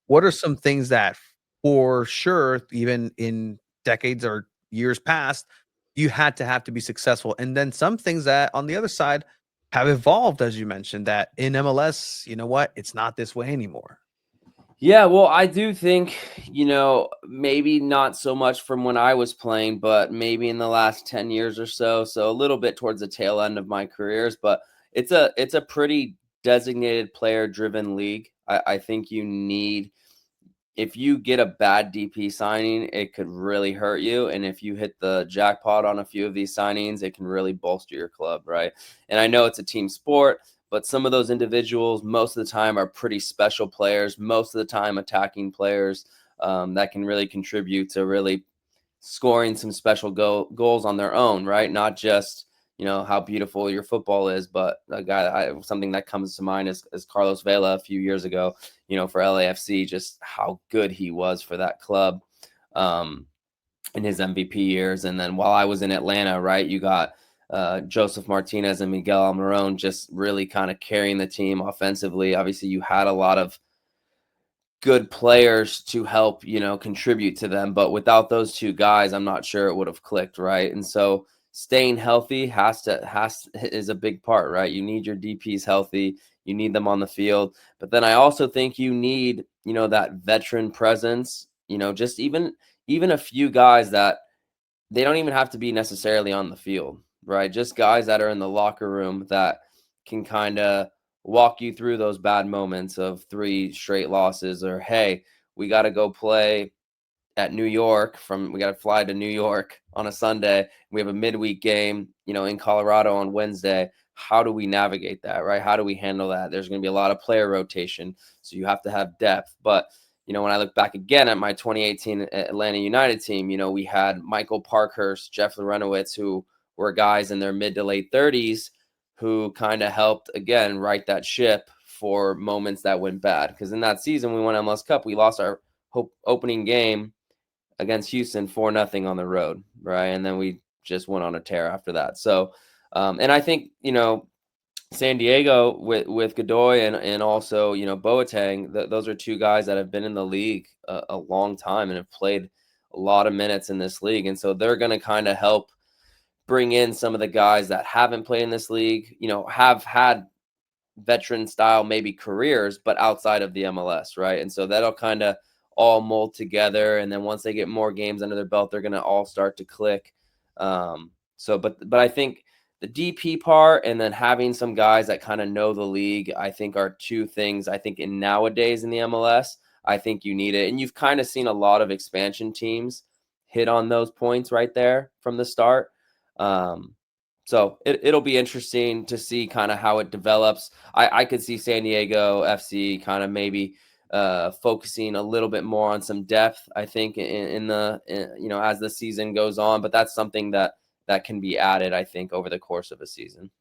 what are some things that for sure, even in decades or years past, you had to have to be successful? And then some things that on the other side have evolved, as you mentioned, that in MLS, you know what? It's not this way anymore. Yeah, well, I do think, maybe not so much from when I was playing, but maybe in the last 10 years or so. So a little bit towards the tail end of my careers, but it's a pretty designated player driven league. I think you need if you get a bad DP signing, it could really hurt you. And if you hit the jackpot on a few of these signings, it can really bolster your club, right? And I know it's a team sport, but some of those individuals, most of the time, are pretty special players, most of the time, attacking players that can really contribute to really scoring some special goals on their own, right? Not just how beautiful your football is, but something that comes to mind is Carlos Vela a few years ago, for LAFC, just how good he was for that club um, in his MVP years. And then while I was in Atlanta, right, you got Joseph Martinez and Miguel Almiron just really kind of carrying the team offensively. Obviously, you had a lot of good players to help, contribute to them. But without those two guys, I'm not sure it would have clicked, right? And so staying healthy is a big part, right? You need your DPs healthy, you need them on the field. But then I also think you need, that veteran presence, just even a few guys that they don't even have to be necessarily on the field, right? Just guys that are in the locker room that can kind of walk you through those bad moments of 3 straight losses, or hey, we got to go play at New York we got to fly to New York on a Sunday. We have a midweek game, in Colorado on Wednesday. How do we navigate that, right? How do we handle that? There's going to be a lot of player rotation, so you have to have depth. But when I look back again at my 2018 Atlanta United team, we had Michael Parkhurst, Jeff Lorenowitz, who were guys in their mid to late 30s who kind of helped, again, right that ship for moments that went bad. Because in that season, we won MLS Cup. We lost our opening game against Houston 4-0 on the road, right? And then we just went on a tear after that. So, and I think, San Diego with Godoy and also, Boateng, those are two guys that have been in the league a long time and have played a lot of minutes in this league. And so they're going to kind of help bring in some of the guys that haven't played in this league, have had veteran style maybe careers, but outside of the MLS, right? And so that'll kind of all mold together. And then once they get more games under their belt, they're going to all start to click. But I think the DP part and then having some guys that kind of know the league, I think are two things I think in nowadays in the MLS, I think you need it. And you've kind of seen a lot of expansion teams hit on those points right there from the start. So it'll be interesting to see kind of how it develops. I could see San Diego FC kind of maybe focusing a little bit more on some depth, I think, as the season goes on. But that's something that can be added, I think, over the course of a season.